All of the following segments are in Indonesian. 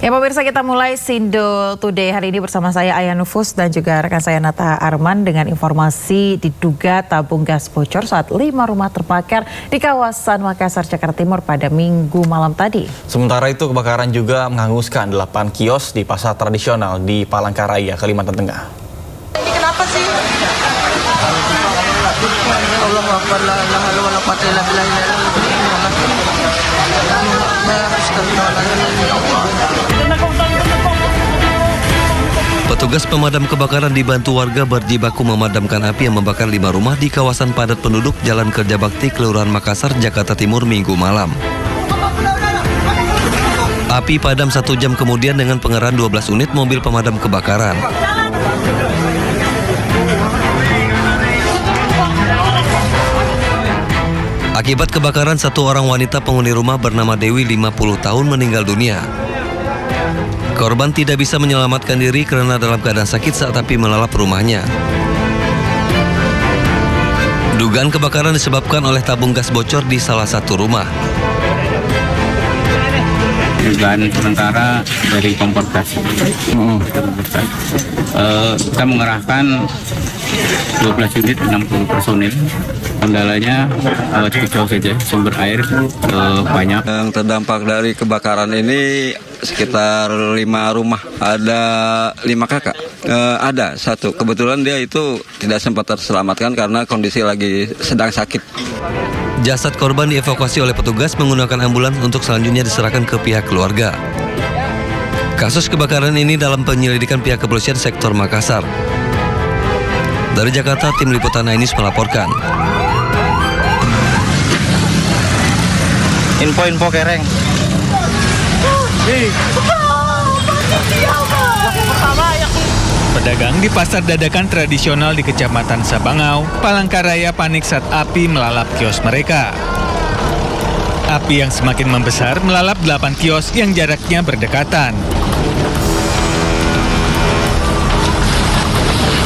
Ya pemirsa, kita mulai Sindo Today hari ini bersama saya Ayah Nufus dan juga rekan saya Nata Arman dengan informasi diduga tabung gas bocor saat 5 rumah terbakar di kawasan Makassar, Jakarta Timur pada Minggu malam tadi. Sementara itu kebakaran juga menghanguskan 8 kios di pasar tradisional di Palangkaraya, Kalimantan Tengah. Ini kenapa sih? Petugas pemadam kebakaran dibantu warga berjibaku memadamkan api yang membakar 5 rumah di kawasan padat penduduk Jalan Kerja Bakti, Kelurahan Makassar, Jakarta Timur, Minggu malam. Api padam 1 jam kemudian dengan pengerahan 12 unit mobil pemadam kebakaran. Akibat kebakaran, 1 orang wanita penghuni rumah bernama Dewi 50 tahun meninggal dunia. Korban tidak bisa menyelamatkan diri karena dalam keadaan sakit saat api melalap rumahnya. Dugaan kebakaran disebabkan oleh tabung gas bocor di salah satu rumah. Dugaan sementara dari kompor gas. Kita mengerahkan 12 unit 60 personil. Kendalanya cukup jauh saja, sumber air banyak. Yang terdampak dari kebakaran ini sekitar 5 rumah. Ada 5 kakak. Ada 1. Kebetulan dia itu tidak sempat terselamatkan karena kondisi lagi sedang sakit. Jasad korban dievakuasi oleh petugas menggunakan ambulans untuk selanjutnya diserahkan ke pihak keluarga. Kasus kebakaran ini dalam penyelidikan pihak kepolisian sektor Makassar. Dari Jakarta, tim liputan Ainis melaporkan. Info Kereng. Pedagang di pasar dadakan tradisional di Kecamatan Sabangau, Palangkaraya panik saat api melalap kios mereka. Api yang semakin membesar melalap 8 kios yang jaraknya berdekatan.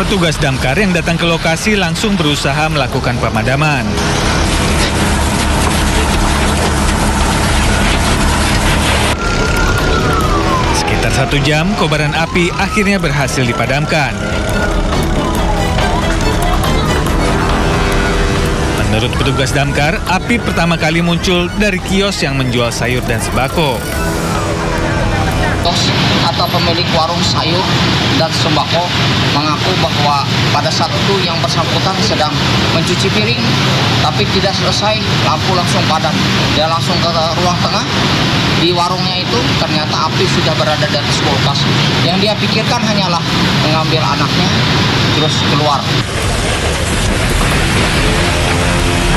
Petugas damkar yang datang ke lokasi langsung berusaha melakukan pemadaman. Sekitar 1 jam, kobaran api akhirnya berhasil dipadamkan. Menurut petugas damkar, api pertama kali muncul dari kios yang menjual sayur dan sembako. Atau pemilik warung sayur dan sembako mengaku bahwa pada saat itu yang bersangkutan sedang mencuci piring, tapi tidak selesai, lampu langsung padam. Dia langsung ke ruang tengah. Di warungnya itu ternyata api sudah berada di atas kulkas. Yang dia pikirkan hanyalah mengambil anaknya terus keluar.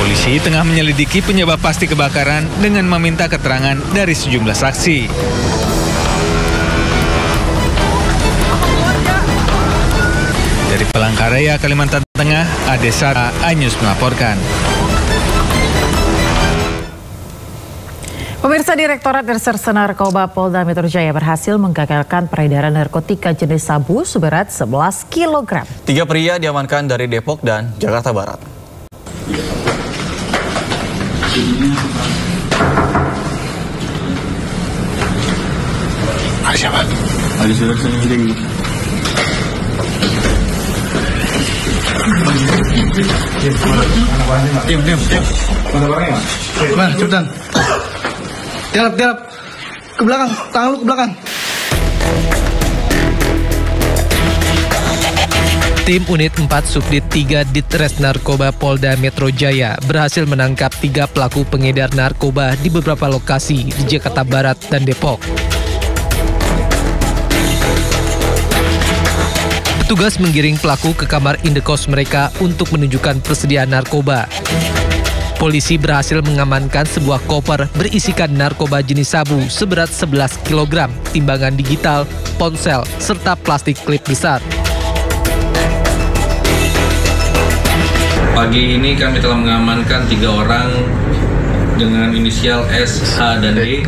Polisi tengah menyelidiki penyebab pasti kebakaran dengan meminta keterangan dari sejumlah saksi. Dari Palangkaraya, Kalimantan Tengah, Adesara, Ainews melaporkan. Pemirsa, Direktorat Reserse Narkoba Polda Metro Jaya berhasil menggagalkan peredaran narkotika jenis sabu seberat 11 kg. 3 pria diamankan dari Depok dan Jakarta Barat. Ada siapa? Ada surat sendiri. Diam. Mana barangnya? Mana, cepetan. Tiarap. Ke belakang, tangan lu ke belakang. Tim Unit 4 Subdit 3 Ditres Narkoba Polda Metro Jaya berhasil menangkap 3 pelaku pengedar narkoba di beberapa lokasi di Jakarta Barat dan Depok. Petugas menggiring pelaku ke kamar indekos mereka untuk menunjukkan persediaan narkoba. Polisi berhasil mengamankan sebuah koper berisikan narkoba jenis sabu seberat 11 kg, timbangan digital, ponsel, serta plastik klip besar. Pagi ini kami telah mengamankan 3 orang dengan inisial S, H, dan D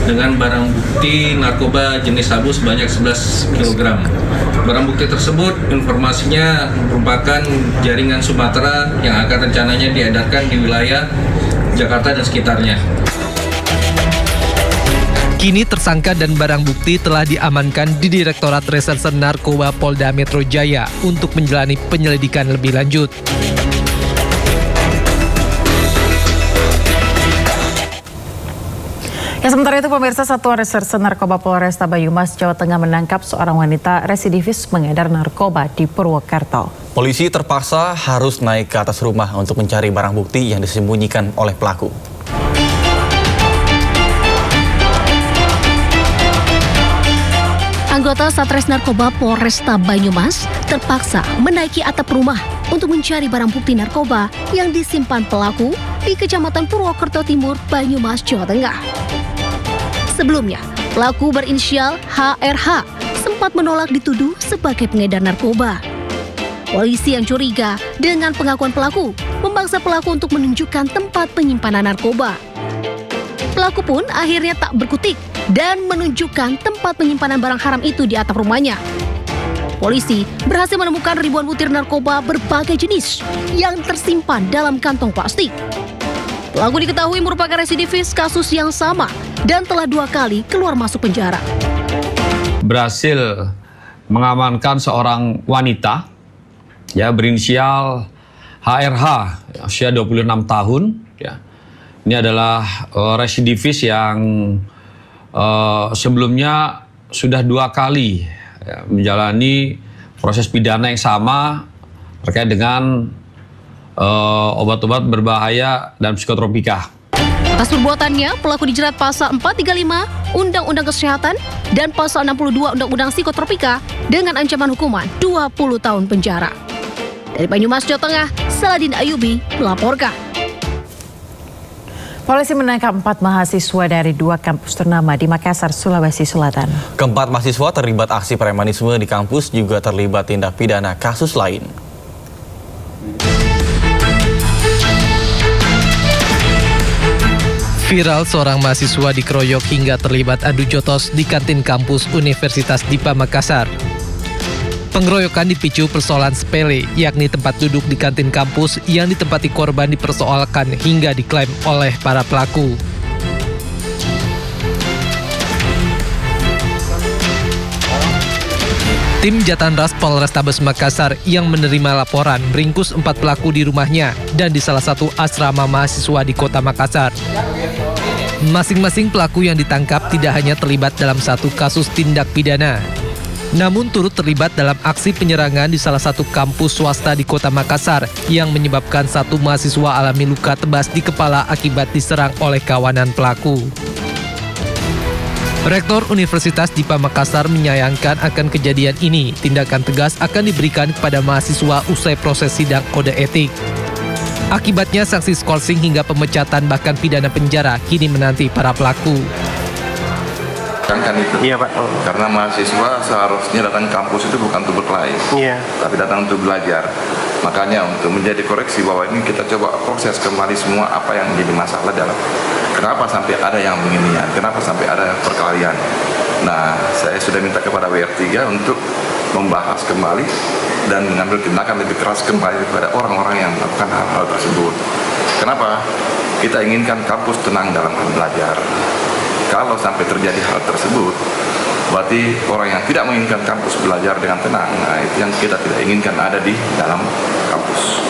dengan barang bukti narkoba jenis sabu sebanyak 11 kg. Barang bukti tersebut informasinya merupakan jaringan Sumatera yang akan rencananya diedarkan di wilayah Jakarta dan sekitarnya. Kini tersangka dan barang bukti telah diamankan di Direktorat Reserse Narkoba Polda Metro Jaya untuk menjalani penyelidikan lebih lanjut. Ya, sementara itu pemirsa, Satuan Reserse Narkoba Polresta Banyumas, Jawa Tengah menangkap seorang wanita residivis mengedar narkoba di Purwokerto. Polisi terpaksa harus naik ke atas rumah untuk mencari barang bukti yang disembunyikan oleh pelaku. Anggota Satres Narkoba Polresta Banyumas terpaksa menaiki atap rumah untuk mencari barang bukti narkoba yang disimpan pelaku di Kecamatan Purwokerto Timur, Banyumas, Jawa Tengah. Sebelumnya, pelaku berinisial HRH sempat menolak dituduh sebagai pengedar narkoba. Polisi yang curiga dengan pengakuan pelaku memaksa pelaku untuk menunjukkan tempat penyimpanan narkoba. Pelaku pun akhirnya tak berkutik dan menunjukkan tempat penyimpanan barang haram itu di atap rumahnya. Polisi berhasil menemukan ribuan butir narkoba berbagai jenis yang tersimpan dalam kantong plastik. Pelaku diketahui merupakan residivis kasus yang sama dan telah 2 kali keluar masuk penjara. Berhasil mengamankan seorang wanita ya berinisial HRH, usia 26 tahun ya. Ini adalah residivis yang sebelumnya sudah 2 kali ya, menjalani proses pidana yang sama terkait dengan obat-obat berbahaya dan psikotropika. Atas perbuatannya, pelaku dijerat pasal 435 Undang-Undang Kesehatan dan pasal 62 Undang-Undang Psikotropika dengan ancaman hukuman 20 tahun penjara. Dari Banyumas, Jawa Tengah, Saladin Ayubi melaporkan. Polisi menangkap 4 mahasiswa dari 2 kampus ternama di Makassar, Sulawesi Selatan. Keempat mahasiswa terlibat aksi premanisme di kampus juga terlibat tindak pidana kasus lain. Viral seorang mahasiswa dikeroyok hingga terlibat adu jotos di kantin kampus Universitas Dipa Makassar. Pengeroyokan dipicu persoalan sepele, yakni tempat duduk di kantin kampus yang ditempati korban dipersoalkan hingga diklaim oleh para pelaku. Tim Jatanras Polrestabes Makassar yang menerima laporan meringkus 4 pelaku di rumahnya dan di salah satu asrama mahasiswa di kota Makassar. Masing-masing pelaku yang ditangkap tidak hanya terlibat dalam satu kasus tindak pidana, namun turut terlibat dalam aksi penyerangan di salah satu kampus swasta di kota Makassar yang menyebabkan 1 mahasiswa alami luka tebas di kepala akibat diserang oleh kawanan pelaku. Rektor Universitas Dipa Makassar menyayangkan akan kejadian ini. Tindakan tegas akan diberikan kepada mahasiswa usai proses sidang kode etik. Akibatnya sanksi skorsing hingga pemecatan bahkan pidana penjara kini menanti para pelaku. Kan itu. Iya, Pak. Karena mahasiswa seharusnya datang ke kampus itu bukan untuk berkelahi, tapi datang untuk belajar. Makanya untuk menjadi koreksi bahwa ini kita coba proses kembali semua apa yang menjadi masalah dalam kenapa sampai ada yang beginian, kenapa sampai ada perkelahian. Nah, saya sudah minta kepada WR3 untuk membahas kembali dan mengambil tindakan lebih keras kembali kepada orang-orang yang melakukan hal-hal tersebut. Kenapa? Kita inginkan kampus tenang dalam hal belajar. Kalau sampai terjadi hal tersebut, berarti orang yang tidak menginginkan kampus belajar dengan tenang, nah itu yang kita tidak inginkan ada di dalam kampus.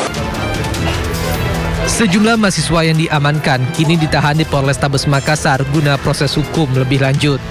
Sejumlah mahasiswa yang diamankan kini ditahan di Polrestabes Makassar guna proses hukum lebih lanjut.